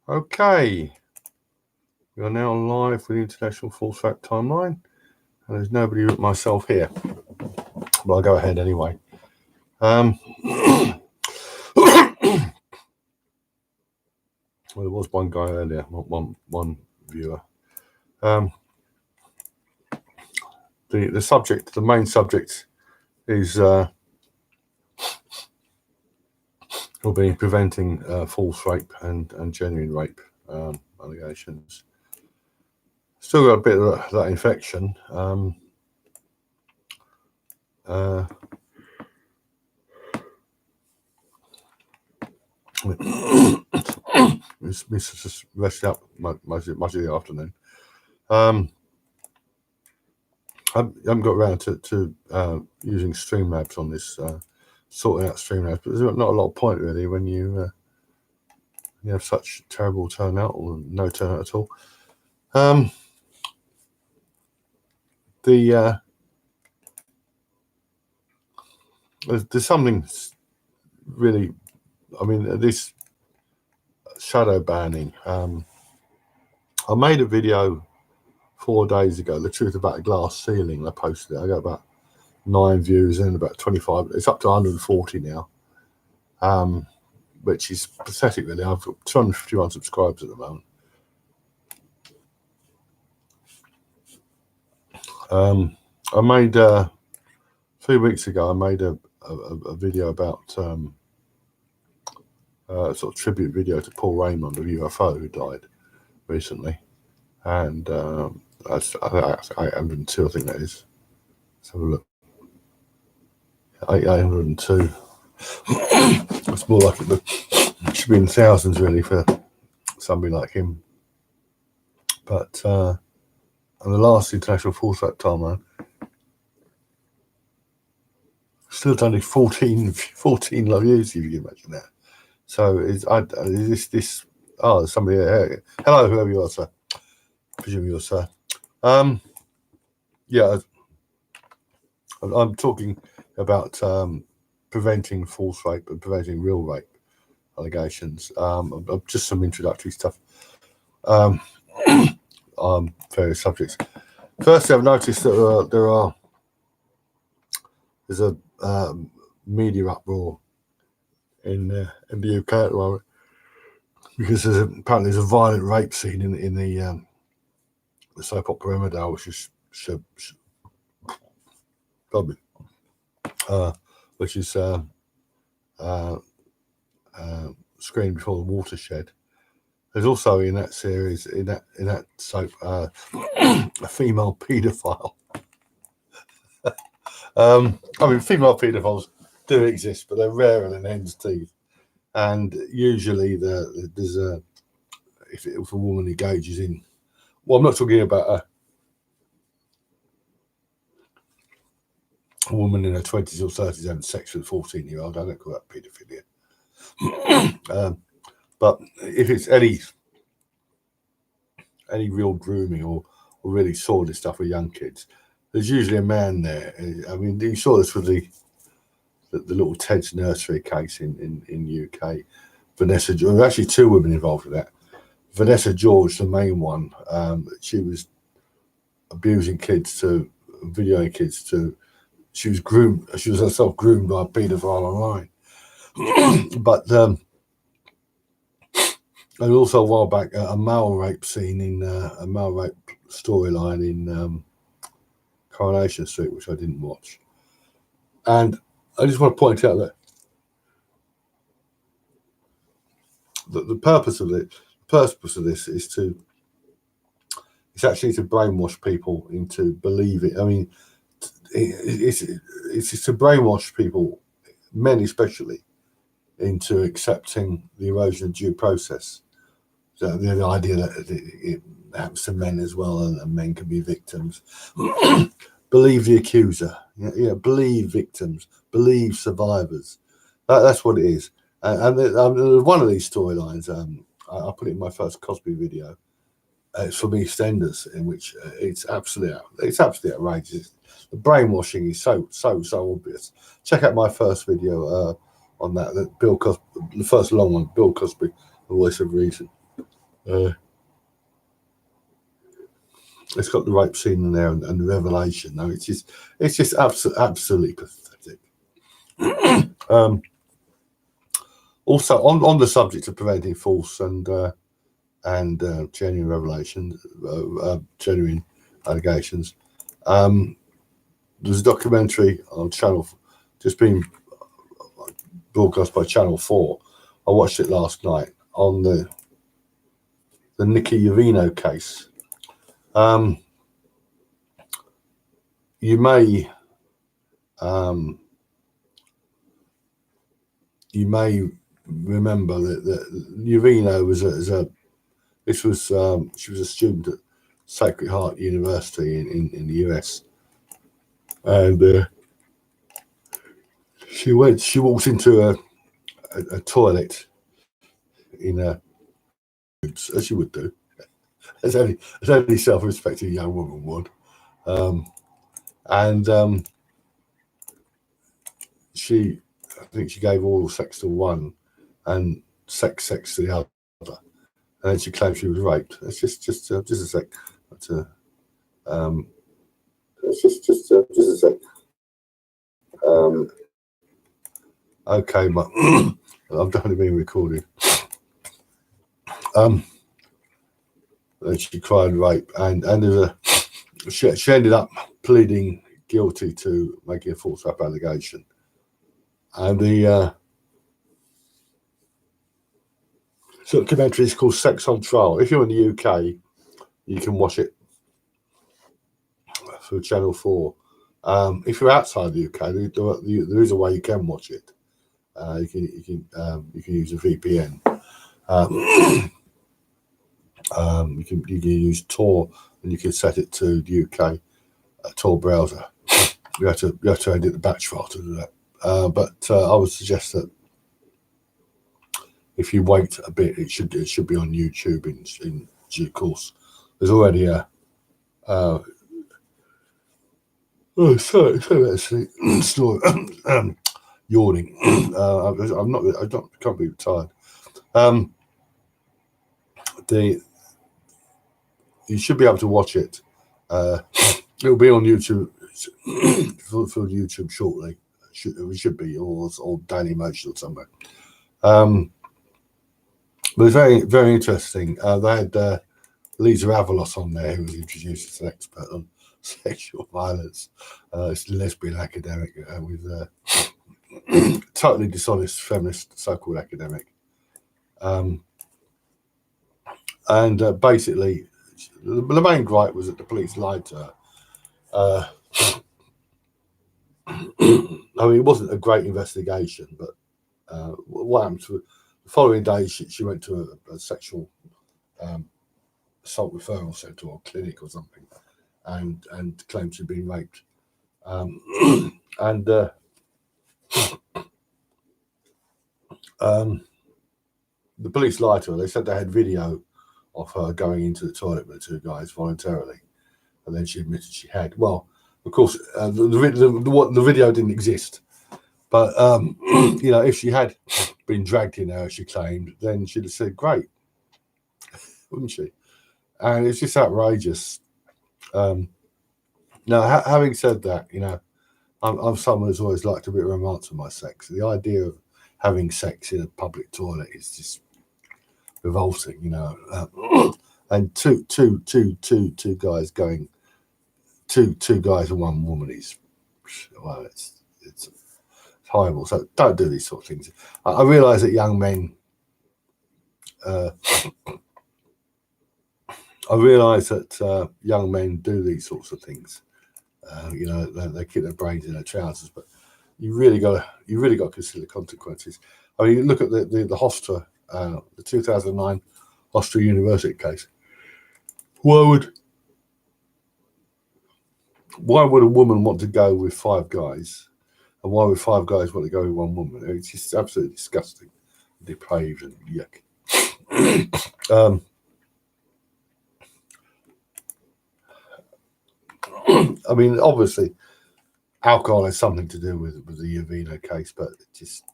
Okay, we are now live with the International False Fact Timeline, and there's nobody but myself here, but I'll go ahead anyway. Well, there was one guy earlier, one viewer. The subject, the main subject, is will be preventing false rape and genuine rape allegations. Still got a bit of that infection. It's just rested up much of the afternoon. I haven't got around to using Streamlabs on this, sorting out Streamlabs, but there's not a lot of point really when you have such terrible turnout or no turnout at all. There's something really, I mean, this shadow banning. I made a video 4 days ago, the truth about a glass ceiling. I posted it. I got about 9 views and about 25. It's up to 140 now, which is pathetic really. I've got 251 subscribers at the moment. I made 3 weeks ago. I made a video about sort of tribute video to Paul Raymond, of UFO, who died recently, and that's 802, I think that is. Let's have a look. 802. It's more like it should be in thousands really for somebody like him. But on the last International False Fact Timeline, still only 14 views, if you can imagine that. So this there's somebody here. Hello, whoever you are, sir. I presume you're sir. Yeah, I'm talking about preventing false rape and preventing real rape allegations. Just some introductory stuff on various subjects. Firstly, I've noticed that there's a media uproar in the UK at the moment, because apparently there's a violent rape scene in the soap opera Emmerdale, which is screened before the watershed. There's also in that series, in that soap, a female paedophile. I mean, female paedophiles do exist, but they're rarer than hen's teeth. And usually there's if a woman engages in, well, I'm not talking about a woman in her 20s or 30s having sex with a 14-year-old. I don't call that paedophilia. But if it's any real grooming or really sordid stuff with young kids, there's usually a man there. I mean, you saw this with the little Ted's nursery case in UK. Vanessa, there were actually 2 women involved with that. Vanessa George, the main one, she was abusing kids, videoing kids she was groomed. She was herself groomed by a paedophile online. But and also a while back, a male rape scene a male rape storyline in Coronation Street, which I didn't watch. And I just want to point out that the purpose of this is actually to brainwash people into believing. I mean, it's to brainwash people, men especially, into accepting the erosion of due process. So the idea that it happens to men as well, and men can be victims. Believe the accuser. Yeah, believe victims. Believe survivors. That's what it is. And one of these storylines, I put it in my first Cosby video. It's from EastEnders, in which it's absolutely outrageous. The brainwashing is so obvious. Check out my first video on that. Bill Cosby, the first long one, Bill Cosby, The Voice of Reason. It's got the rape scene in there and the revelation. No, it's just absolutely pathetic. Also, on the subject of preventing false and genuine revelations, genuine allegations, there's a documentary on Channel, just being broadcast by Channel 4. I watched it last night on the Nikki Yovino case. You may remember that Yovino was she was a student at Sacred Heart University in the US, and she walked into a toilet in a, as you would do, as any self-respecting young woman would, and I think she gave oral sex to one and sex to the other, and then she claimed she was raped. It's just a sec. Just a sec. Okay, but I've definitely been recorded. And she cried rape, and she ended up pleading guilty to making a false rape allegation. And the documentary is called Sex on Trial. If you're in the UK, you can watch it through Channel 4. If you're outside the UK, there is a way you can watch it. You can use a VPN. You can use Tor, and you can set it to the UK Tor browser. You have to edit the batch file to do that. But I would suggest that if you wait a bit, it should be on YouTube in due course. There's already a sorry, actually, story. Yawning. I can't be tired. You should be able to watch it. It'll be on YouTube for YouTube shortly. We should be, or Daily Motion or somewhere. But it's very, very interesting. They had Lisa Avalos on there, who was introduced as an expert on sexual violence. It's a lesbian academic with totally dishonest feminist so-called academic. And basically, the main gripe was that the police lied to her. I mean, it wasn't a great investigation, but what happened to the following day, she went to a sexual assault referral centre or clinic or something, and claimed she'd been raped. The police lied to her. They said they had video of her going into the toilet with the two guys voluntarily, and then she admitted she had. Well, of course, the video didn't exist, but if she had been dragged in there, as she claimed, then she'd have said, "Great," wouldn't she? And it's just outrageous. Now, having said that, I'm someone who's always liked a bit of romance in my sex. The idea of having sex in a public toilet is just revolting, and two guys going, two guys and one woman is, well, it's horrible. So don't do these sort of things. I realise that young men, do these sorts of things. They keep their brains in their trousers, but you really got to consider the consequences. I mean, look at the Hofstra, the 2009 Hofstra University case. Why would a woman want to go with five guys, and why would five guys want to go with one woman? It's just absolutely disgusting, depraved, and yuck. I mean, obviously, alcohol has something to do with the Yovino case, but just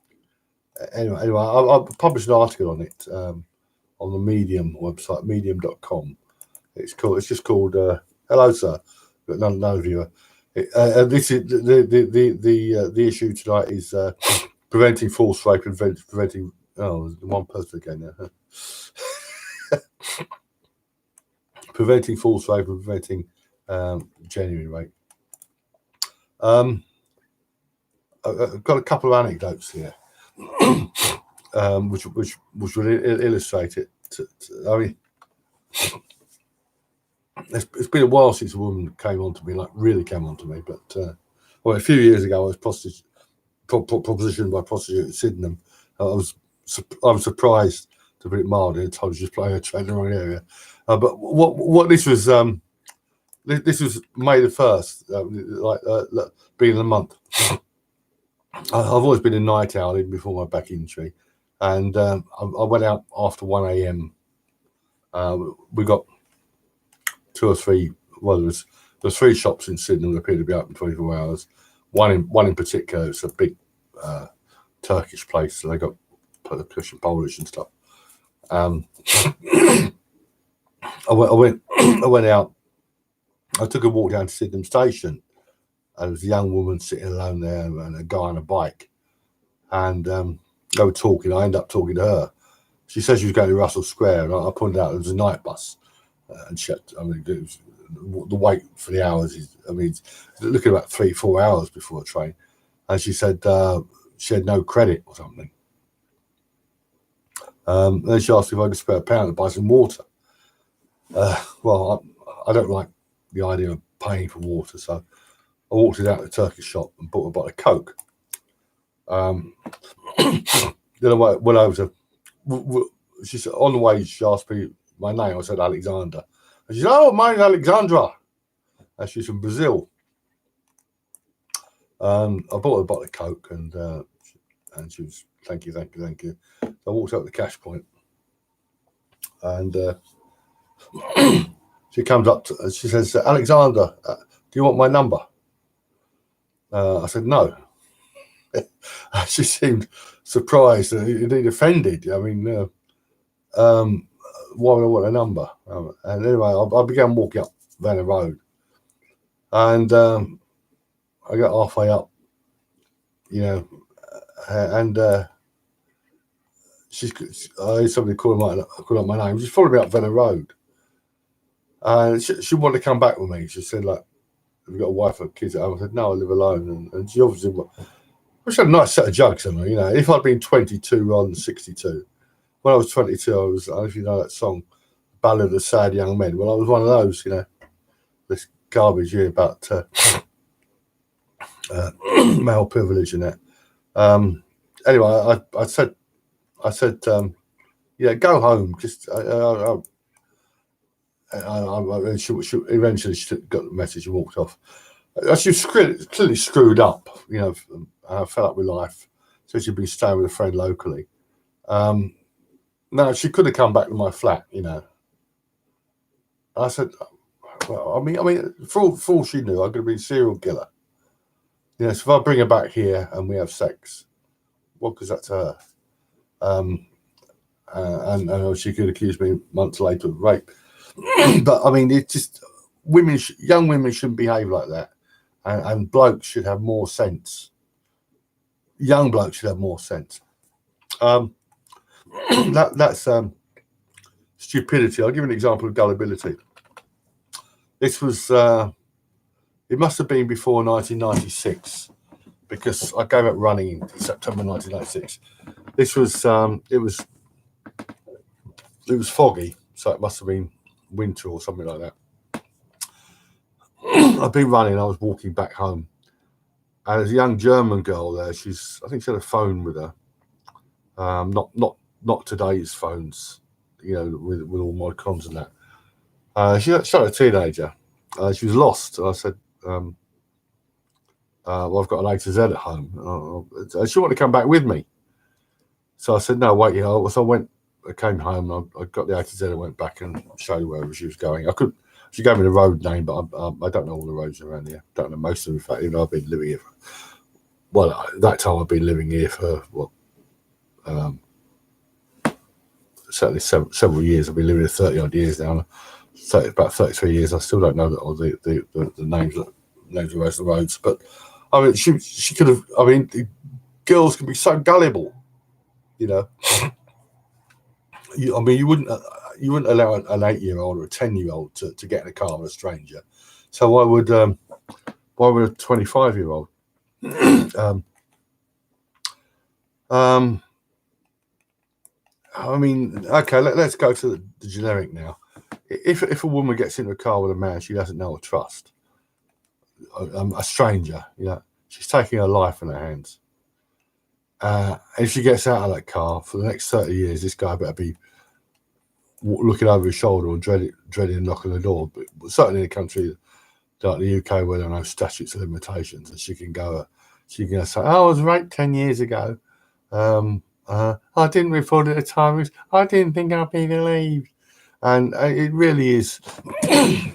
anyway, I published an article on it on the Medium website, medium.com. It's just called Hello, Sir. But none of you are. This is the issue tonight is preventing forced rape and preventing. Oh, one person again now. Preventing forced rape and preventing genuine rape. I've got a couple of anecdotes here, which will illustrate it. I mean, it's been a while since a woman came on to me, like really came on to me. But a few years ago, I was propositioned by a prostitute in Sydenham. I was surprised, to put it mildly. I told you just playing a train in the wrong area. But what this was. This was May the 1st, being the month. I've always been a night owl even before my back injury, and I went out after 1 a.m. We got 2 or 3. Well, there's 3 shops in Sydney that appear to be open 24 hours. One in particular, it's a big Turkish place, so they got Turkish and Polish and stuff. I went out. I took a walk down to Sydenham Station, and there was a young woman sitting alone there and a guy on a bike. And they were talking. I ended up talking to her. She said she was going to Russell Square, and I pointed out it was a night bus. And the wait for the hours is, it's looking about 3-4 hours before a train. And she said she had no credit or something. Then she asked if I could spare £1 to buy some water. Well, I don't like the idea of paying for water, so I walked out of the Turkish shop and bought a bottle of Coke. Then I went over to. She said on the way she asked me my name. I said Alexander, and she said, "Oh, my name's Alexandra," and she's from Brazil. I bought a bottle of Coke, and she was thank you. So I walked up to the cash point, and she comes up to, she says, "Alexander, do you want my number?" I said no. She seemed surprised and indeed offended. Why would I want a number? And anyway, I began walking up Venner Road, and I got halfway up, and I heard somebody calling out my name. She followed me up Venner Road, and she wanted to come back with me. She said, "Like, have you got a wife and kids at home?" I said, "No, I live alone." And she obviously, which had a nice set of jokes on her. If I'd been 22 rather than 62, when I was 22, I don't know if you know that song, Ballad of Sad Young Men. Well, I was one of those, this garbage here about male privilege and that. Anyway, I said, go home. Just, eventually she got the message and walked off. She was clearly screwed up, I fell up with life. So she'd been staying with a friend locally. No, she could have come back to my flat, I said, well, for all she knew, I could have been a serial killer. So if I bring her back here and we have sex, what goes that to her? And she could accuse me months later of rape. But it's just young women shouldn't behave like that, and blokes should have more sense. Young blokes should have more sense. That's stupidity. I'll give you an example of gullibility. This was it must have been before 1996, because I gave up running in September 1996. This was it was foggy, so it must have been winter or something like that. I've been running. I was walking back home, and there's a young German girl there. I think she had a phone with her. Not today's phones, with all my cons and that. She's a teenager. She was lost. And I said, well, I've got an A to Z at home. She wanted to come back with me. So I said, no, wait. So I came home. And I got the A to Z and went back and showed her wherever she was going. She gave me the road name, but I don't know all the roads around here. Don't know most of them. In fact, even though I've been living here at that time I've been living here for certainly several years. I've been living here 30 odd years now. About 33 years. I still don't know all the names of the roads. But I mean, she could have. I mean, girls can be so gullible, you know. I mean, you wouldn't allow an 8-year-old or a 10-year-old to get in a car with a stranger. So why would a 25-year-old? I mean, okay, let's go to the generic now. If a woman gets into a car with a man she doesn't know or trust, a stranger, you know, she's taking her life in her hands. If she gets out of that car for the next 30 years, this guy better be looking over his shoulder or dreading a knock on the door. But certainly in a country like the UK where there are no statutes of limitations, and she can say, "Oh, I was raped 10 years ago. I didn't report it at the time. I didn't think I'd be believed." And it really is, you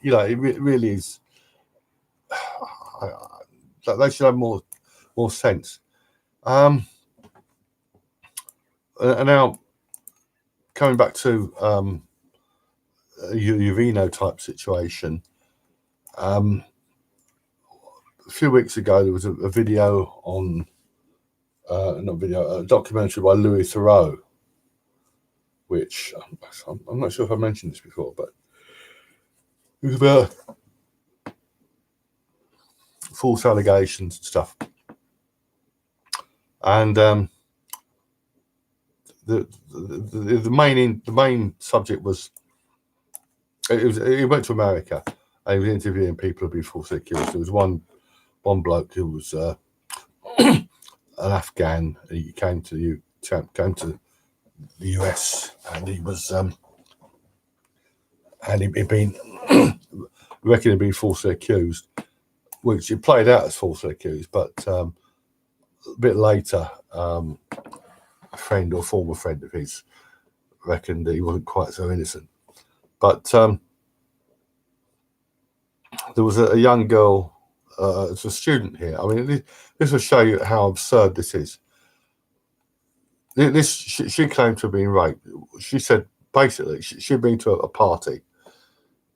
know, it really is. They should have more sense. And now coming back to a Yovino type situation. A few weeks ago, there was a video on, a documentary by Louis Theroux, which I'm not sure if I mentioned this before, but it was about false allegations and stuff. And the main subject was, he went to America and he was interviewing people who'd been falsely accused. There was one bloke who was an Afghan. He came to the US, and he was and he'd been reckon he'd been falsely accused, which he played out as falsely accused. But a bit later, a friend or former friend of his reckoned that he wasn't quite so innocent. But there was a young girl, it's a student here. I mean, this will show you how absurd this is. She claimed to have been raped. She said basically she'd been to a party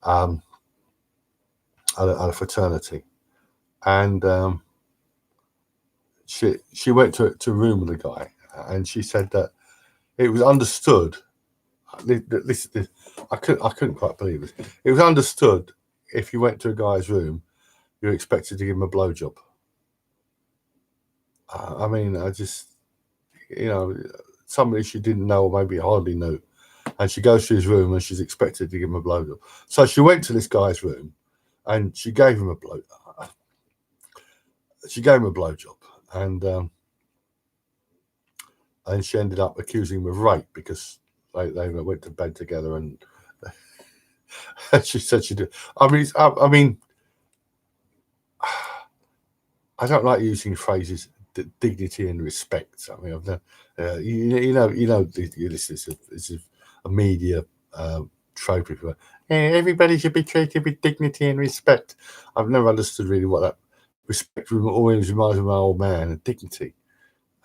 at a fraternity, and she went to a room with a guy, and she said that it was understood. I couldn't quite believe this. It was understood if you went to a guy's room, you're expected to give him a blowjob. I mean, I just, you know, somebody she didn't know or maybe hardly knew, and she goes to his room and she's expected to give him a blowjob. So she went to this guy's room, and she gave him a blowjob, and she ended up accusing him of rape because they went to bed together, and she said she did. I mean, I don't like using phrases dignity and respect. I mean, I've never, this is a media trope. Everybody should be treated with dignity and respect. I've never understood really what that respect always reminds me of my old man, and dignity.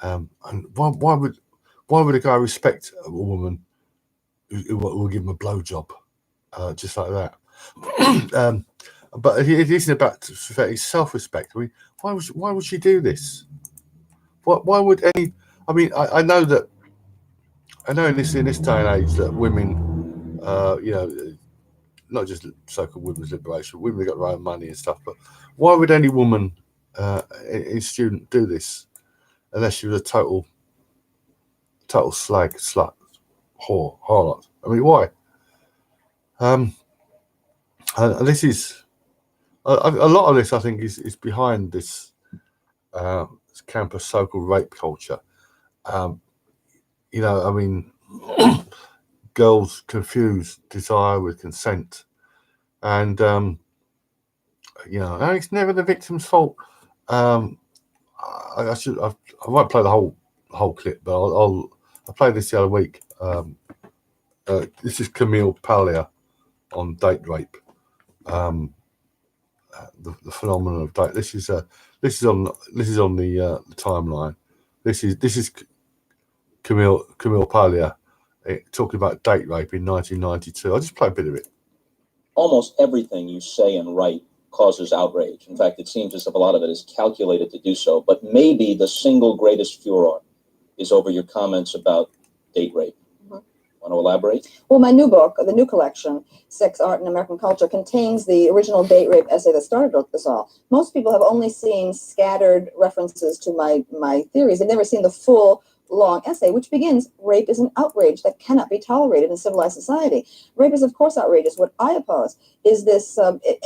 And why would a guy respect a woman who will give him a blowjob just like that? But it isn't about self-respect. I mean, why would she do this? Why would any? I mean, I know in this day and age that women, not just so-called women's liberation, women have got their own money and stuff. But why would any woman, a student, do this unless she was a total slag, slut, whore, harlot? I mean, why? And this is a lot of this. I think is behind this campus so-called rape culture. I mean, girls confuse desire with consent, and it's never the victim's fault. I won't play the whole clip, but I'll play this the other week. This is Camille Paglia on date rape. The phenomenon of date. This is on the timeline This is Camille Paglia talking about date rape in 1992. I'll just play a bit of it. Almost everything you say and write causes outrage. In fact, it seems as if a lot of it is calculated to do so. But maybe the single greatest furor is over your comments about date rape. Want to elaborate? Well, my new book, the new collection, Sex, Art, and American Culture, contains the original date rape essay that started this all. Most people have only seen scattered references to my theories. They've never seen the full, long essay, which begins, rape is an outrage that cannot be tolerated in civilized society. Rape is, of course, outrageous. What I oppose is this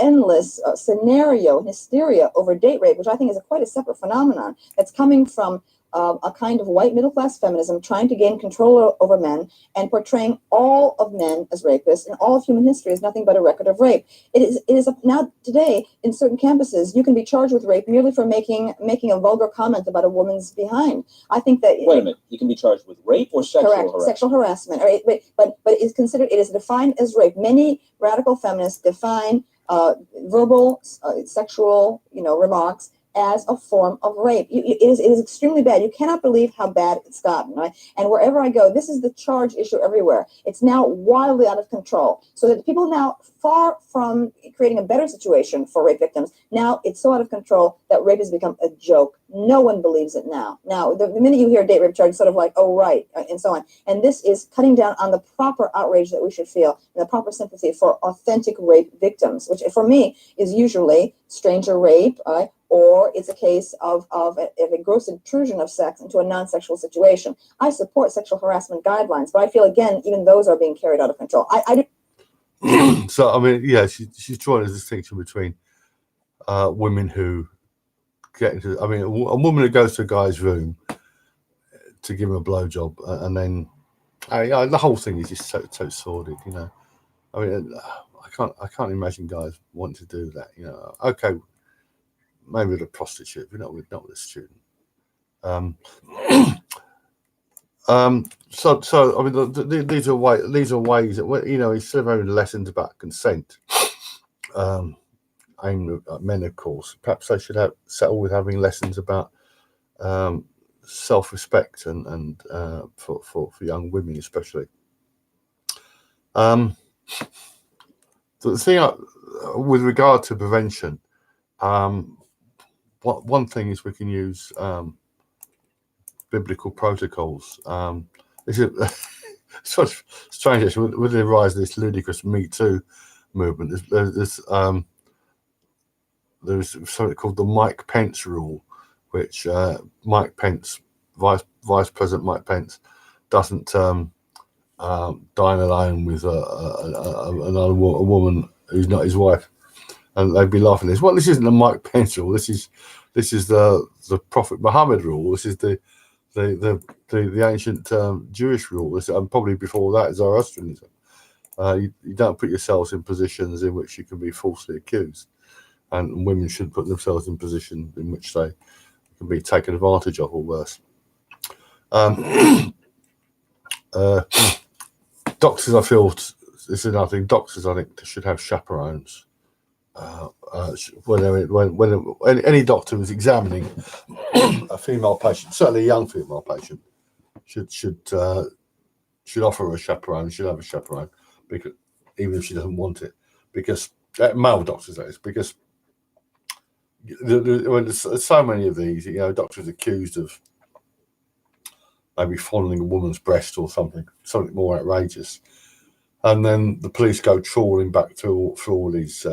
endless scenario and hysteria over date rape, which I think is quite a separate phenomenon that's coming from a kind of white middle-class feminism trying to gain control over men and portraying all of men as rapists, and all of human history is nothing but a record of rape. It is now today in certain campuses you can be charged with rape merely for making a vulgar comment about a woman's behind. I think that wait a minute, you can be charged with rape or sexual harassment? Sexual harassment. All right, but it is considered, it is defined as rape. Many radical feminists define verbal sexual remarks as a form of rape. It is extremely bad. You cannot believe how bad it's gotten, right? And wherever I go, this is the charge issue everywhere. It's now wildly out of control. So that people now, far from creating a better situation for rape victims, now it's so out of control that rape has become a joke. No one believes it now. Now, the minute you hear date rape charge, it's sort of like, oh, right, and so on. And this is cutting down on the proper outrage that we should feel and the proper sympathy for authentic rape victims, which for me is usually stranger rape, or it's a case of a gross intrusion of sex into a non-sexual situation. I support sexual harassment guidelines, but I feel, again, even those are being carried out of control. So, I mean, yeah, she's drawing a distinction between women who get into, I mean, a woman who goes to a guy's room to give him a blowjob, and then the whole thing is just so sordid, I mean, I can't imagine guys wanting to do that, Okay, maybe with a prostitute, but not with a student. So I mean, these are ways that, instead of having lessons about consent, aimed at men, of course, perhaps they should settle with having lessons about self-respect and for young women especially. The thing with regard to prevention, one thing is we can use biblical protocols. This is sort of strange actually, with the rise of this ludicrous Me Too movement. There's something called the Mike Pence rule, which Mike Pence, Vice President Mike Pence, doesn't dine alone with a woman who's not his wife, and they'd be laughing at this. Well, this isn't the Mike Pence rule. This is the Prophet Muhammad rule. This is the ancient Jewish rule. This, and probably before that, Zoroastrianism. You don't put yourselves in positions in which you can be falsely accused, and women shouldn't put themselves in positions in which they can be taken advantage of or worse. Doctors, I feel, this is another thing. Doctors, I think, should have chaperones. When any doctor is examining a female patient, certainly a young female patient, should offer her a chaperone. Should have a chaperone, because even if she doesn't want it, because male doctors, that is, because there's so many of these, doctors accused of maybe fondling a woman's breast or something more outrageous, and then the police go trawling back through all these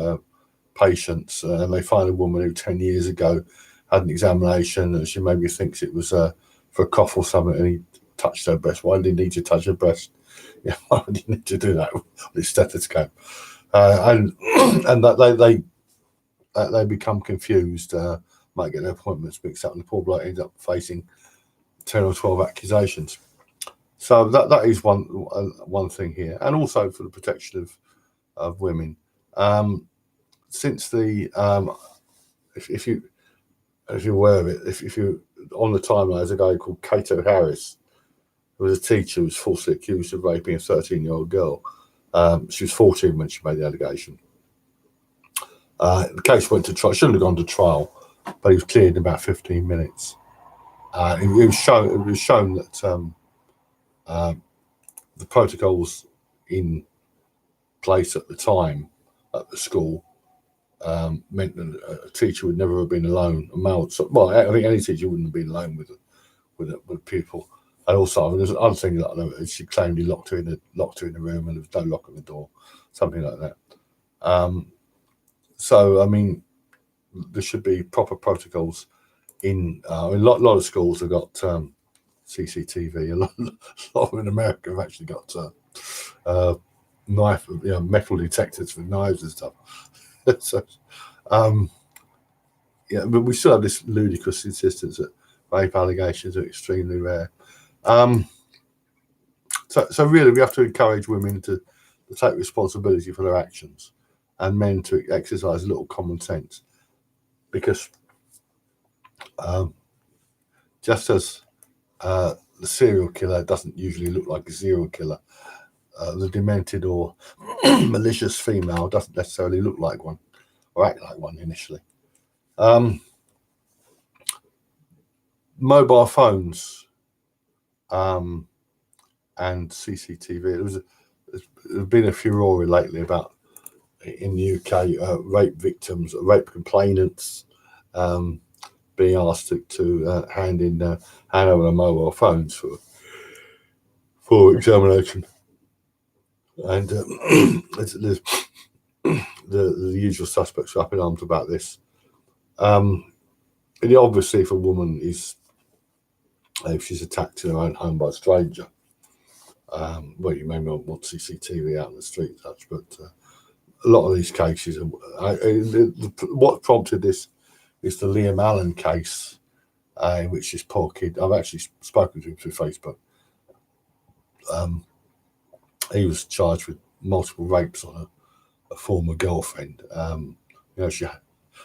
patients, and they find a woman who 10 years ago had an examination, and she maybe thinks it was for a cough or something, and he touched her breast. Why did he need to touch her breast? Yeah, why did he need to do that with his stethoscope? And that they become confused, might get their appointments mixed up, and the poor bloke ends up facing 10 or 12 accusations. So that is one thing here, and also for the protection of women. Since the if you're aware of it, if you on the timeline, there's a guy called Kato Harris, who was a teacher who was falsely accused of raping a 13-year-old girl. She was 14 when she made the allegation. The case went to trial. Shouldn't have gone to trial, but he was cleared in about 15 minutes. It was shown that the protocols in place at the time at the school meant that a teacher would never have been alone. Well, I think any teacher wouldn't have been alone with a pupil. And also, I mean, there's other things like she claimed he locked her in the room, and there was no lock on the door, something like that. So, I mean, there should be proper protocols in. A lot of schools have got CCTV. A lot of them in America have actually got metal detectors for knives and stuff. So, yeah, but we still have this ludicrous insistence that rape allegations are extremely rare. So really, we have to encourage women to take responsibility for their actions, and men to exercise a little common sense, because just as the serial killer doesn't usually look like a serial killer, the demented or malicious female doesn't necessarily look like one or act like one initially. Mobile phones and CCTV. There's been a furore lately about, in the UK, rape victims, rape complainants being asked to hand over their mobile phones for examination. And there's the usual suspects up in arms about this. And obviously, if a woman if she's attacked in her own home by a stranger, well, you may not want CCTV out in the street and such, but a lot of these cases, what prompted this is the Liam Allen case, in which this poor kid, I've actually spoken to him through Facebook. He was charged with multiple rapes on a former girlfriend. She had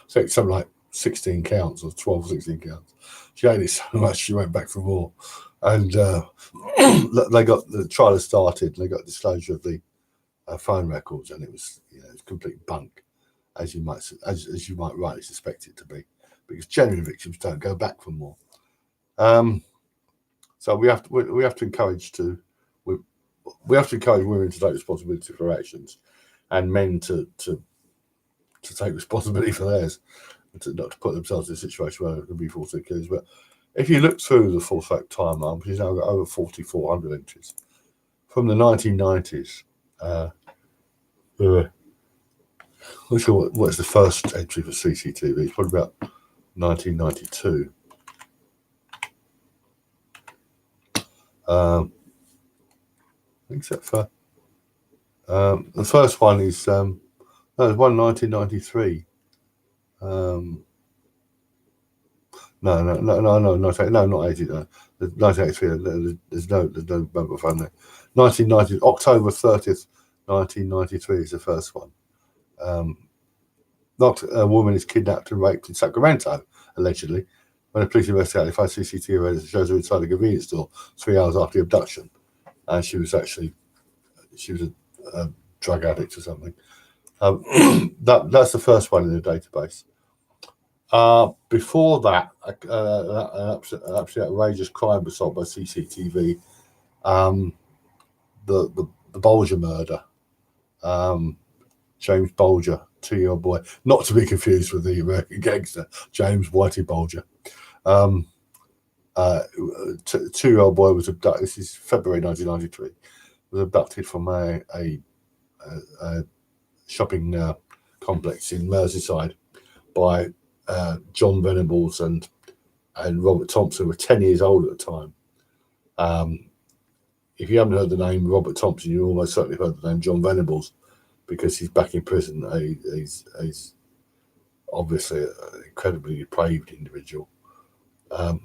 something like 16 counts or 12, 16 counts. She hated it so much she went back for more. And they got the trial started. They got disclosure of the phone records, and it was it's complete bunk, as you might rightly suspect it to be, because genuine victims don't go back for more. So we have to encourage women to take responsibility for their actions, and men to take responsibility for theirs, and not to put themselves in a situation where they can be falsely accused. But if you look through the full fact timeline, which has now got over 4,400 entries from the 1990s. Not sure what's the first entry for CCTV. It's probably about 1992. I think so. The first one is there's one 1993. No, not 80. No, not 80. No. 1983. There's no mobile phone there. 1990, October 30th, 1993 is the first one. A woman is kidnapped and raped in Sacramento, allegedly. When the police investigate, they find CCTV evidence that shows her inside a convenience store 3 hours after the abduction, and she was a drug addict or something. That's the first one in the database. Before that, an absolutely outrageous crime was solved by CCTV. The Bolger murder. James Bolger, 2-year-old boy, not to be confused with the American gangster James Whitey Bolger. 2-year-old boy was abducted. This is February 1993. Was abducted from a shopping complex in Merseyside by John Venables and Robert Thompson, who were 10 years old at the time. If you haven't heard the name Robert Thompson, you almost certainly heard the name John Venables, because he's back in prison. He's obviously an incredibly depraved individual. They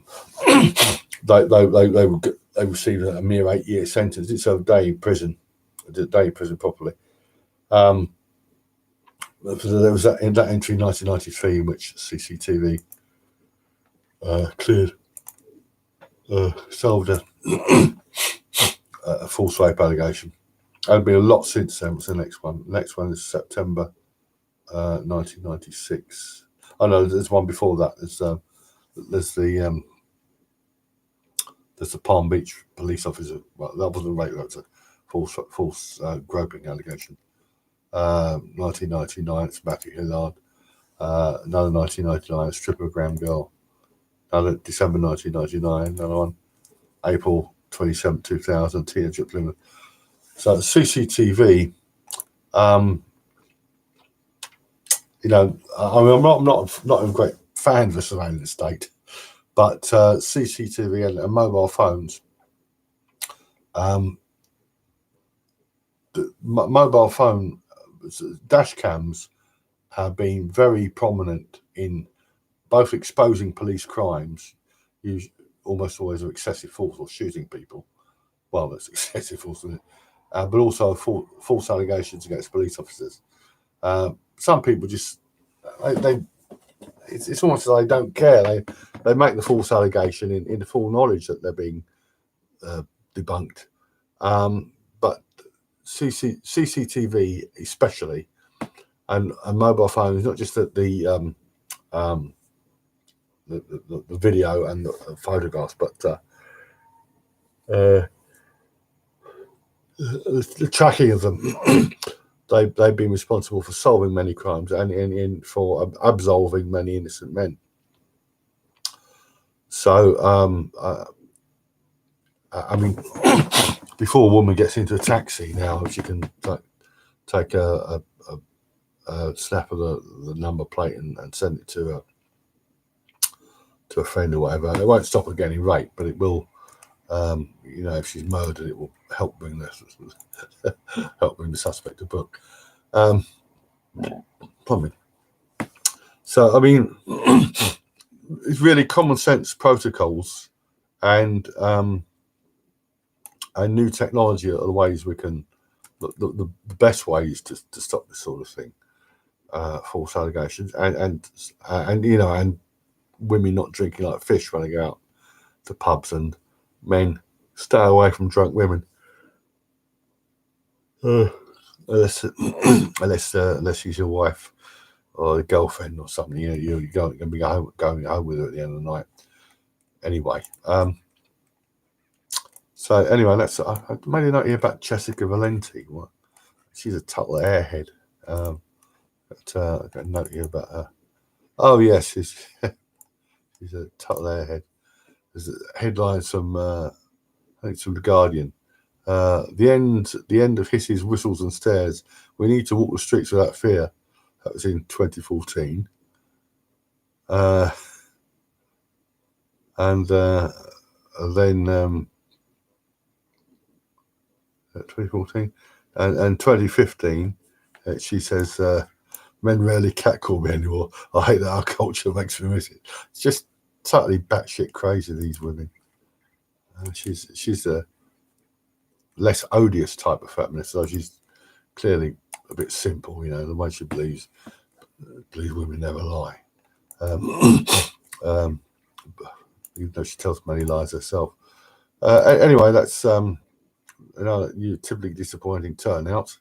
received a mere 8-year sentence. It's a day in prison. Properly. There was that entry in 1993 in which CCTV solved a false rape allegation. There's been a lot since then. What's the next one? The next one is September 1996. Oh no, there's one before that. There's the there's a Palm Beach police officer. Well, that wasn't rape, that was a false groping allegation. 1999, it's Matthew Hillard. Another 1999, stripper Graham Girl. Another December 1999, another one. April 27, 2000, teenager at Plymouth. So CCTV, you know, I mean, I'm not a great fan of the surveillance state, but CCTV and mobile phones, the mobile phone dash cams have been very prominent in both exposing police crimes, almost always of excessive force or shooting people. Well, that's excessive force, isn't it? But also false allegations against police officers. Some people just it's almost like they don't care. They make the false allegation in the full knowledge that they're being debunked. But CCTV especially, and mobile phones, not just the video and the photographs, but the tracking of them. They've been responsible for solving many crimes and for absolving many innocent men. So, I mean, before a woman gets into a taxi now, she can take a snap of the number plate and send it to a friend or whatever. It won't stop her getting raped, but it will. You know, if she's murdered, it will help bring the suspect to book. Pardon me. So, I mean, it's really common sense protocols and new technology are the ways we can, the best ways to stop this sort of thing, false allegations, and you know, and women not drinking like fish when they go out to pubs, and men stay away from drunk women. Unless she's your wife or a girlfriend or something, you know, you're going to be going home with her at the end of the night. Anyway, so anyway, I made a note here about Jessica Valenti. What? She's a total airhead. But I got a note here about her. Oh yes, she's a total airhead. There's headlines from I think it's from The Guardian. The end of hisses, whistles and stares. We need to walk the streets without fear. That was in 2014. And then 2014 and 2015, she says, men rarely catcall me anymore. I hate that our culture makes me miss it. It's just totally batshit crazy, these women. She's a less odious type of feminist, so she's clearly a bit simple, you know, the way she believes women never lie. Even though she tells many lies herself. Anyway, that's you typically disappointing turnout.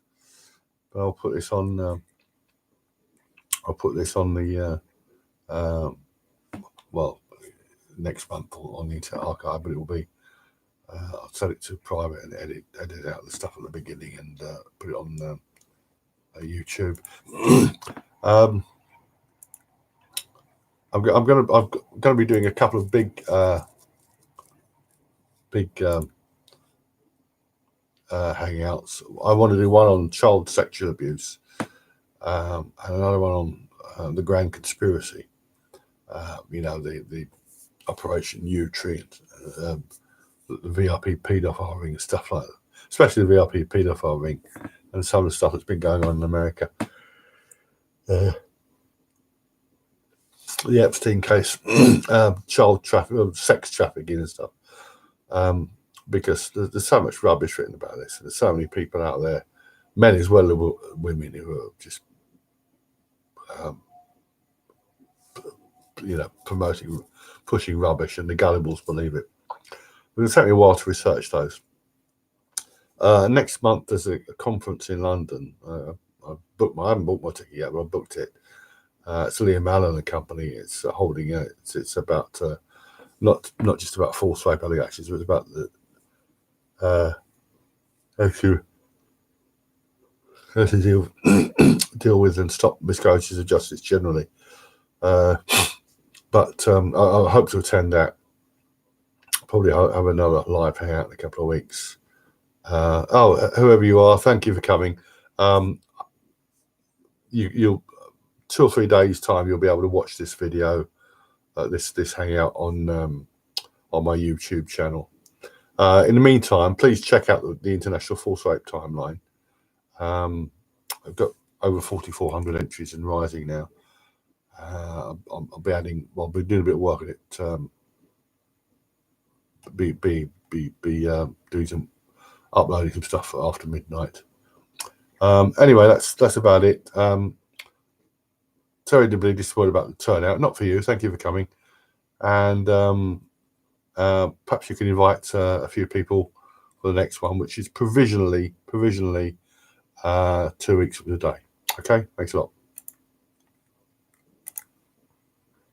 But I'll put this on. The well, next month on the Internet Archive, but it will be. I'll set it to private and edit out the stuff at the beginning and put it on YouTube. I'm going to be doing a couple of big hangouts. I want to do one on child sexual abuse, and another one on the Grand Conspiracy. You know, the Operation Nutrient, the VIP paedophile ring and stuff like that. Especially the VIP paedophile ring and some of the stuff that's been going on in America. The Epstein case, child trafficking, sex trafficking and stuff. Because there's so much rubbish written about this. There's so many people out there, men as well as women, who are just, you know, pushing rubbish, and the gullibles believe it. It'll take me a while to research those. Next month there's a conference in London. I haven't booked my ticket yet, but I booked it. It's Liam Allen and Company. It's holding it. It's about not just about forced rape allegations, but about the how to deal with and stop miscarriages of justice generally. But I hope to attend that. Probably have another live hangout in a couple of weeks. Whoever you are, thank you for coming. You'll 2 or 3 days time you'll be able to watch this video, this hangout on my YouTube channel. In the meantime, please check out the International Force Rape Timeline. I've got over 4,400 entries and rising now. I'll be adding. Well, I'll be doing a bit of work on it. Doing some uploading some stuff after midnight. Anyway, that's about it. Terribly disappointed about the turnout. Not for you. Thank you for coming. And perhaps you can invite a few people for the next one, which is provisionally 2 weeks from today. Okay, thanks a lot.